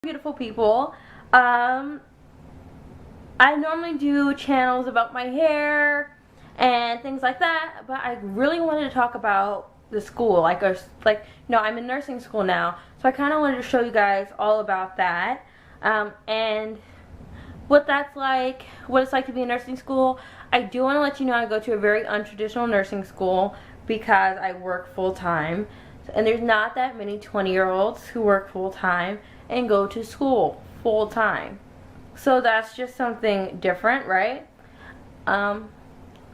Beautiful people. I normally do channels about my hair and things like that, but I really wanted to talk about the school. I'm in nursing school now, so I kind of wanted to show you guys all about that, and what that's like, what it's like to be in nursing school. I do want to let you know I go to a very untraditional nursing school because I work full-time, and there's not that many 20-year-olds who work full-time and go to school full-time. So that's just something different, right?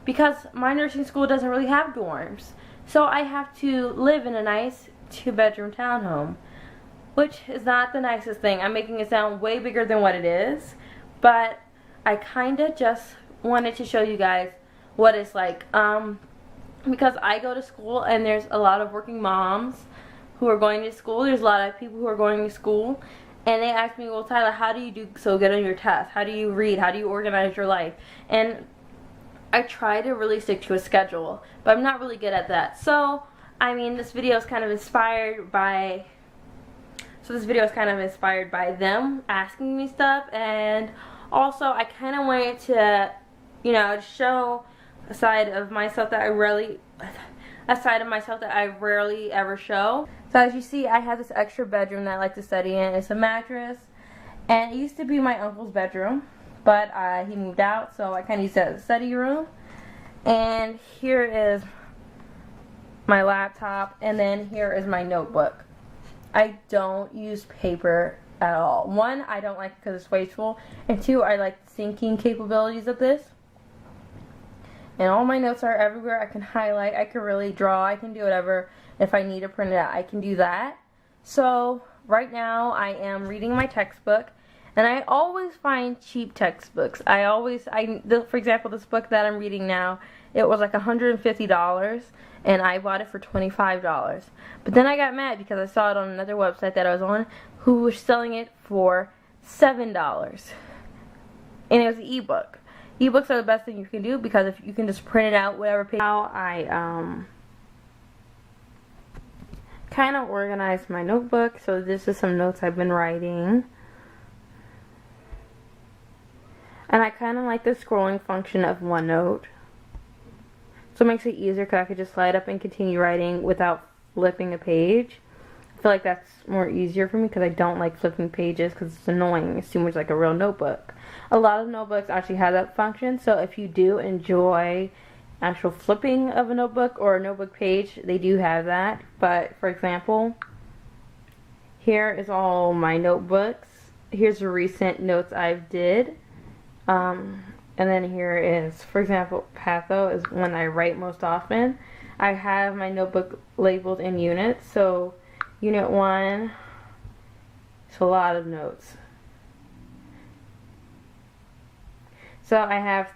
Because my nursing school doesn't really have dorms. So I have to live in a nice 2-bedroom townhome, which is not the nicest thing. I'm making it sound way bigger than what it is, but I kind of just wanted to show you guys what it's like. Because I go to school and there's a lot of working moms who are going to school. There's a lot of people who are going to school, and they ask me, well, Tyler, how do you do so good on your tests? How do you read? How do you organize your life? And I try to really stick to a schedule, but I'm not really good at that. So, I mean, this video is kind of inspired by them asking me stuff, and also I kind of wanted to, show a side of myself that I rarely ever show. So as you see, I have this extra bedroom that I like to study in. It's a mattress, and it used to be my uncle's bedroom, but he moved out, so I kind of use it as a study room. And here is my laptop, and then here is my notebook. I don't use paper at all. One, I don't like it because it's wasteful, and two, I like the syncing capabilities of this. And all my notes are everywhere. I can highlight, I can really draw, I can do whatever. If I need to print it out, I can do that. So right now I am reading my textbook, and I always find cheap textbooks. For example, this book that I'm reading now, it was like $150, and I bought it for $25. But then I got mad because I saw it on another website that I was on, who was selling it for $7, and it was an ebook. Ebooks are the best thing you can do because if you can just print it out, whatever page. Now I kind of organized my notebook. So this is some notes I've been writing, and I kind of like the scrolling function of OneNote. So it makes it easier because I could just slide up and continue writing without flipping a page. I feel like that's more easier for me because I don't like flipping pages because it's annoying. It's too much like a real notebook. A lot of notebooks actually have that function, so if you do enjoy actual flipping of a notebook or a notebook page, they do have that. But for example, here is all my notebooks. Here's the recent notes I've did. And then here is, for example, Patho is when I write most often. I have my notebook labeled in units, so Unit 1, it's a lot of notes. So I have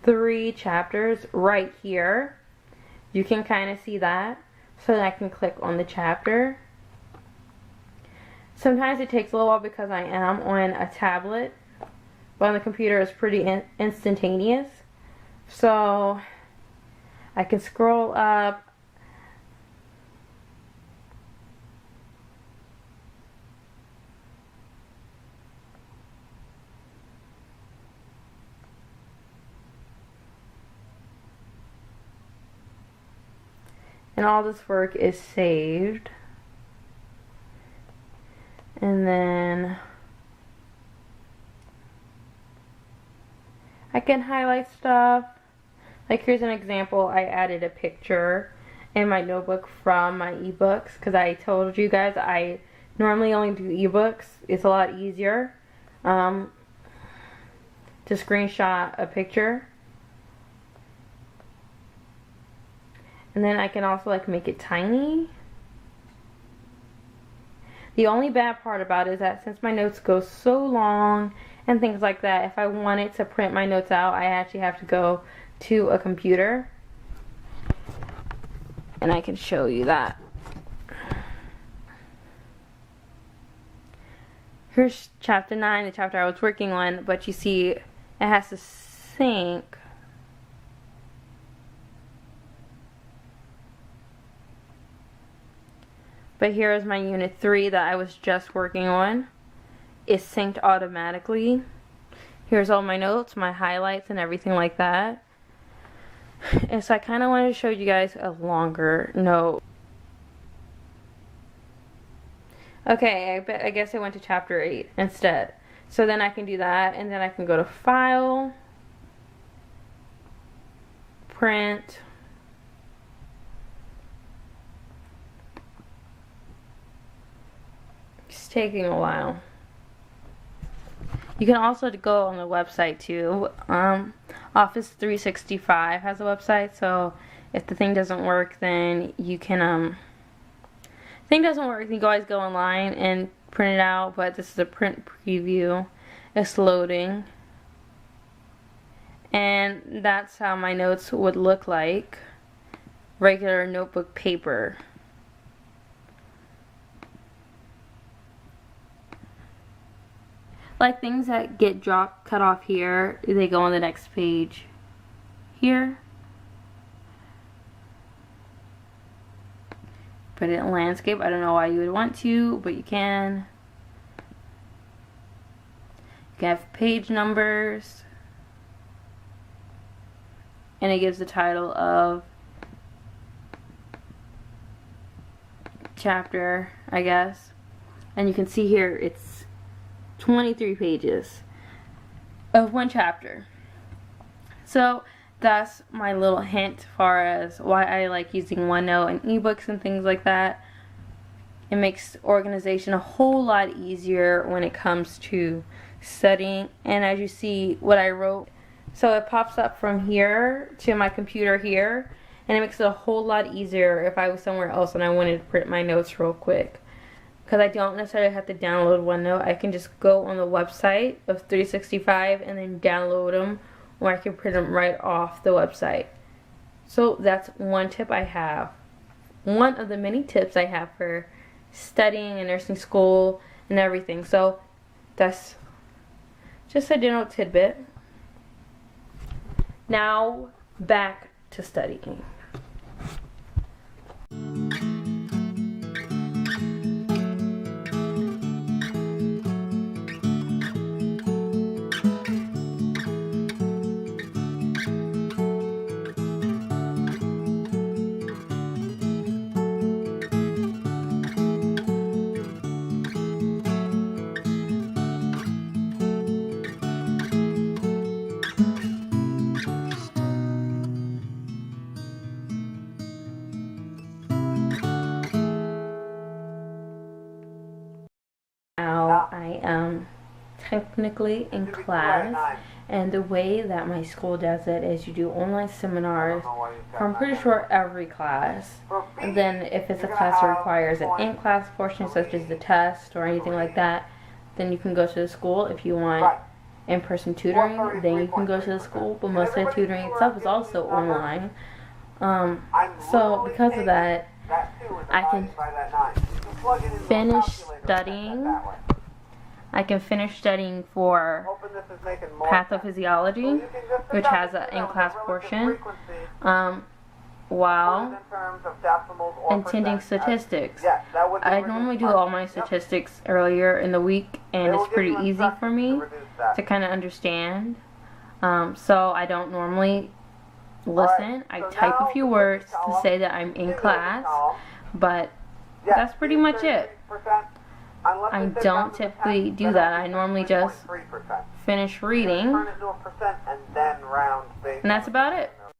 3 chapters right here. You can kind of see that. So then I can click on the chapter. Sometimes it takes a little while because I am on a tablet, but on the computer it's pretty instantaneous. So I can scroll up. And all this work is saved. And then I can highlight stuff. Like here's an example. I added a picture in my notebook from my ebooks because I told you guys I normally only do ebooks. It's a lot easier to screenshot a picture. And then I can also like make it tiny. The only bad part about it is that since my notes go so long and things like that, if I wanted to print my notes out, I actually have to go to a computer. And I can show you that. Here's chapter 9, the chapter I was working on, but you see it has to sync. But here is my unit 3 that I was just working on. is synced automatically. Here's all my notes, my highlights, and everything like that. And so I kind of wanted to show you guys a longer note. Okay, I guess I went to chapter 8 instead. So then I can do that, and then I can go to File, Print, it's taking a while. You can also go on the website too. Office 365 has a website, so if the thing doesn't work, then you can thing doesn't work, you can always go online and print it out, but this is a print preview. It's loading. And that's how my notes would look like. Regular notebook paper. Like things that get cut off here, they go on the next page here. Put it in landscape. I don't know why you would want to, but you can. You can have page numbers. And it gives the title of chapter, I guess. And you can see here it's 23 pages of one chapter. So that's my little hint as far as why I like using OneNote and ebooks and things like that. It makes organization a whole lot easier when it comes to studying. And as you see what I wrote, so it pops up from here to my computer here, and it makes it a whole lot easier if I was somewhere else and I wanted to print my notes real quick. Because I don't necessarily have to download OneNote. I can just go on the website of 365 and then download them, or I can print them right off the website. So that's one tip I have. One of the many tips I have for studying in nursing school and everything. So that's just a general tidbit. Now back to studying. Now I am technically in class, and the way that my school does it is you do online seminars for, I'm pretty sure, every class. And then if it's a class that requires an in-class portion such as the test or anything like that, then you can go to the school. If you want in-person tutoring, then you can go to the school, but most of the tutoring itself is also online. So because of that, I can finish studying. I can finish studying for pathophysiology, which has an in-class portion, while attending statistics. I normally do all my statistics earlier in the week, and it's pretty easy for me to kind of understand. So I don't normally listen. I type a few words to say that I'm in class, but that's pretty much it. I don't typically do that. I normally just finish reading, and that's about it.